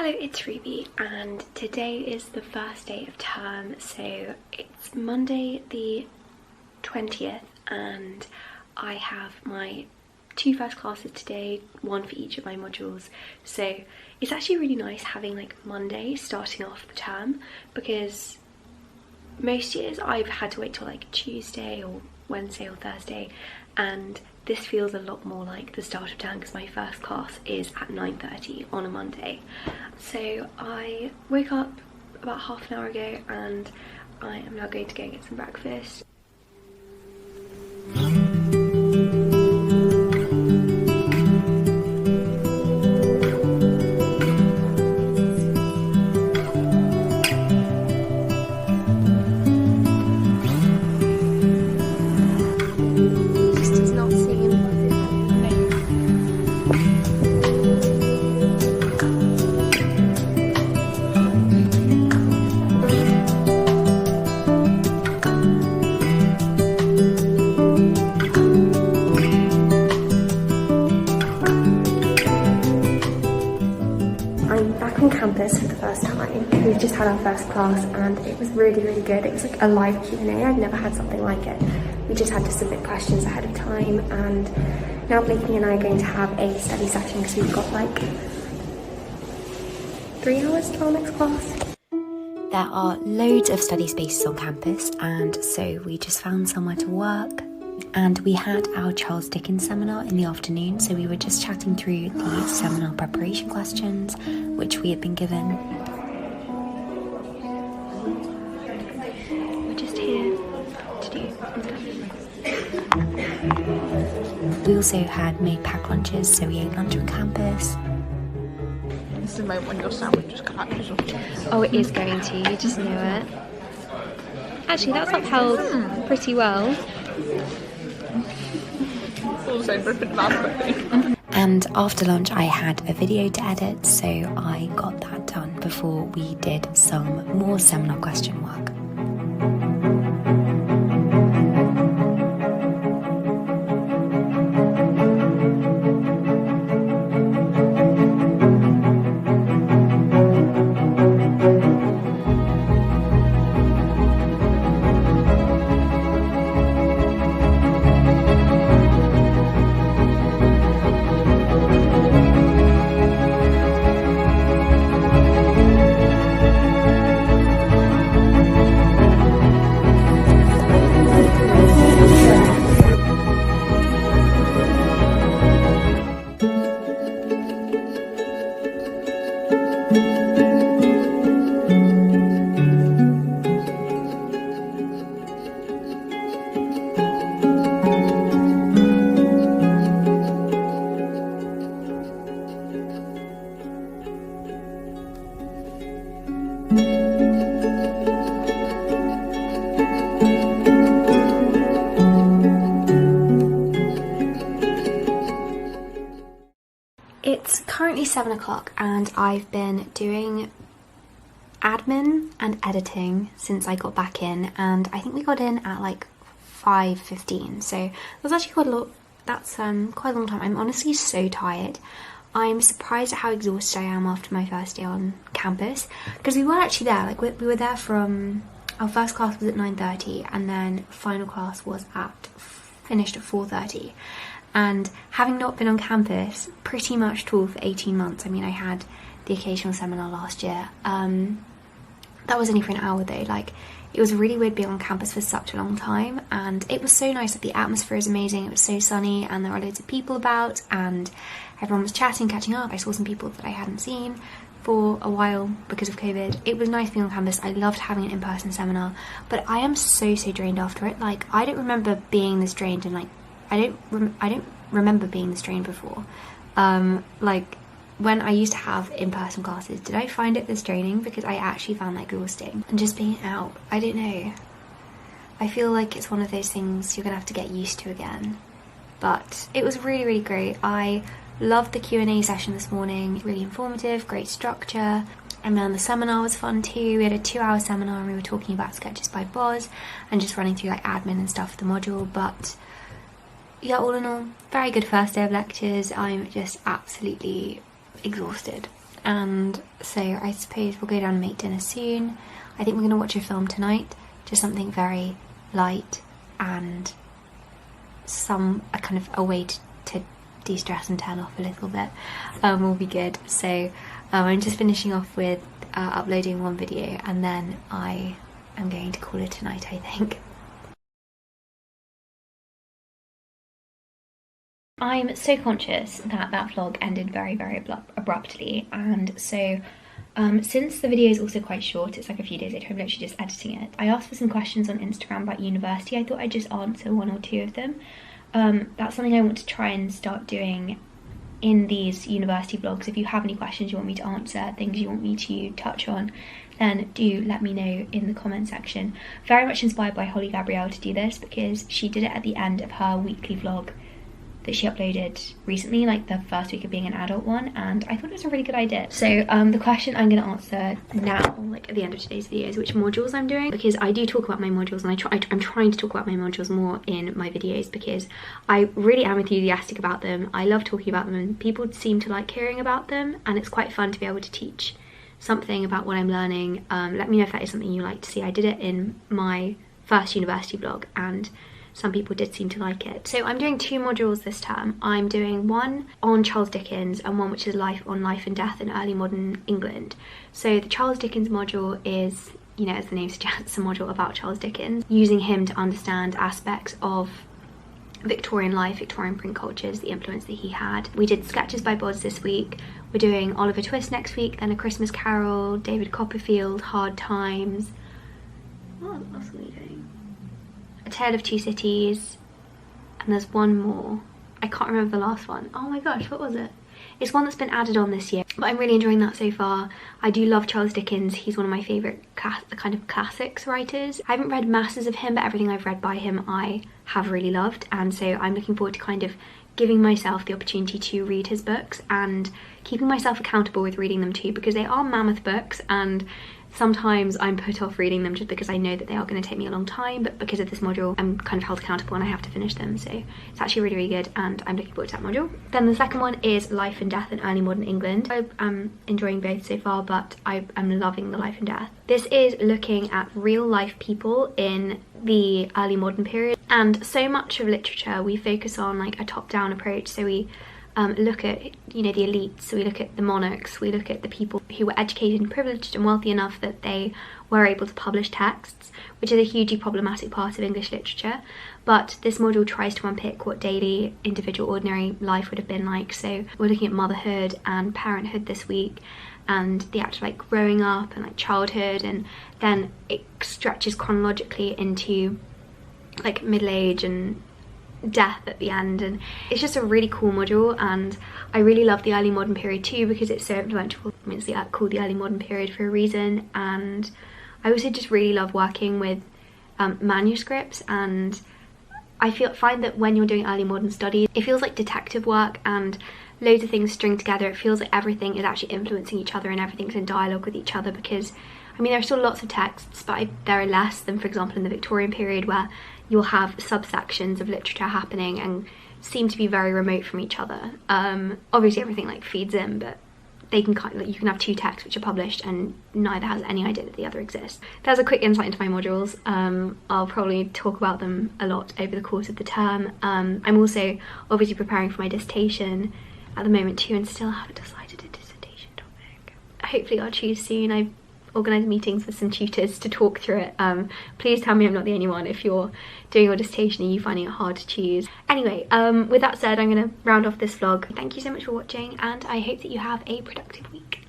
Hello, it's Ruby, and today is the first day of term, so it's Monday the 20th and I have my two first classes today, one for each of my modules. So it's actually really nice having like Monday starting off the term, because most years I've had to wait till like Tuesday or Wednesday or Thursday, and this feels a lot more like the start of term because my first class is at 9:30 on a Monday. So I woke up about half an hour ago and I am now going to go and get some breakfast. On campus for the first time. We've just had our first class and it was really good. It was like a live Q&A. I've never had something like it. We just had to submit questions ahead of time, and now Blakely and I are going to have a study session because we've got like 3 hours till our next class. There are loads of study spaces on campus, and so we just found somewhere to work. And we had our Charles Dickens seminar in the afternoon, so we were just chatting through the seminar preparation questions which we had been given. We're just here to do. We also had made packed lunches, so we ate lunch on campus. It's the moment when your sandwich just collapses off. Oh, it is going to, you just know it. Actually, that's upheld pretty well. And after lunch I had a video to edit, so I got that done before we did some more seminar question work. It's currently 7 o'clock and I've been doing admin and editing since I got back in, and I think we got in at like 5:15, so that's actually quite a lot. That's quite a long time. I'm honestly so tired. I'm surprised at how exhausted I am after my first day on campus, because we were actually there, like we were there from, our first class was at 9:30 and then final class was finished at 4:30. And having not been on campus pretty much at all for 18 months, I mean, I had the occasional seminar last year. That was only for an hour though. Like, it was really weird being on campus for such a long time, and it was so nice. Like, the atmosphere is amazing. It was so sunny and there were loads of people about and everyone was chatting, catching up. I saw some people that I hadn't seen for a while because of COVID. It was nice being on campus. I loved having an in-person seminar, but I am so drained after it. Like, I don't remember being this drained, and like I don't remember being this drained before. Like, when I used to have in-person classes, did I find it this draining? Because I actually found that exhausting. And just being out, I don't know. I feel like it's one of those things you're gonna have to get used to again. But it was really great. I loved the Q&A session this morning. Really informative, great structure. And then the seminar was fun too. We had a 2-hour seminar and we were talking about Sketches by Boz and just running through like admin and stuff for the module. But yeah, all in all, very good first day of lectures. I'm just absolutely exhausted. and so I suppose we'll go down and make dinner soon. I think we're going to watch a film tonight, just something very light and a kind of a way to de-stress and turn off a little bit will be good. So I'm just finishing off with uploading one video, and then I am going to call it a night, I think. I'm so conscious that that vlog ended very, very abruptly, and so since the video is also quite short, it's like a few days later, I'm literally just editing it. I asked for some questions on Instagram about university. I thought I'd just answer one or two of them. That's something I want to try and start doing in these university vlogs. If you have any questions you want me to answer, things you want me to touch on, then do let me know in the comment section. Very much inspired by Holly Gabrielle to do this, because she did it at the end of her weekly vlog that she uploaded recently, like the first week of being an adult one, and I thought it was a really good idea. So the question I'm going to answer now, like at the end of today's video, is which modules I'm doing, because I do talk about my modules, and I'm trying to talk about my modules more in my videos because I really am enthusiastic about them. I love talking about them, and people seem to like hearing about them, and it's quite fun to be able to teach something about what I'm learning. Let me know if that is something you like to see. I did it in my first university vlog, and some people did seem to like it. So I'm doing two modules this term. I'm doing one on Charles Dickens and one which is life and death in early modern England. So the Charles Dickens module is, you know, as the name suggests, a module about Charles Dickens, using him to understand aspects of Victorian life, Victorian print cultures, the influence that he had. We did Sketches by Boz this week. We're doing Oliver Twist next week, then A Christmas Carol, David Copperfield, Hard Times. What else are we doing? A Tale of Two Cities, and there's one more. I can't remember the last one. Oh my gosh, what was it? It's one that's been added on this year, but I'm really enjoying that so far. I do love Charles Dickens. He's one of my favourite kind of classics writers. I haven't read masses of him, but everything I've read by him I have really loved, and so I'm looking forward to kind of giving myself the opportunity to read his books and keeping myself accountable with reading them too, because they are mammoth books, and sometimes I'm put off reading them just because I know that they are going to take me a long time, but because of this module I'm kind of held accountable and I have to finish them, so it's actually really, really good, and I'm looking forward to that module. Then the second one is Life and Death in Early Modern England. I am enjoying both so far, but I am loving the Life and Death. This is looking at real life people in the early modern period, and so much of literature we focus on like a top-down approach, so we look at, you know, the elites, so we look at the monarchs, we look at the people who were educated and privileged and wealthy enough that they were able to publish texts, which is a hugely problematic part of English literature. But this module tries to unpick what daily, individual, ordinary life would have been like. So we're looking at motherhood and parenthood this week, and the actual like growing up and like childhood, and then it stretches chronologically into like middle age and death at the end, and it's just a really cool module, and I really love the early modern period too because it's so influential. I mean, it's called the early modern period for a reason, and I also just really love working with manuscripts, and I find that when you're doing early modern studies, it feels like detective work, and loads of things string together. It feels like everything is actually influencing each other and everything's in dialogue with each other, because I mean there are still lots of texts, but there are less than, for example, in the Victorian period, where you'll have subsections of literature happening and seem to be very remote from each other. Obviously everything like feeds in, but they can kind of, you can have two texts which are published and neither has any idea that the other exists. That's a quick insight into my modules. I'll probably talk about them a lot over the course of the term. I'm also obviously preparing for my dissertation at the moment too, and still haven't decided a dissertation topic. Hopefully I'll choose soon. I've organised meetings with some tutors to talk through it. Please tell me I'm not the only one if you're doing your dissertation and you finding it hard to choose. Anyway, with that said, I'm going to round off this vlog. Thank you so much for watching, and I hope that you have a productive week.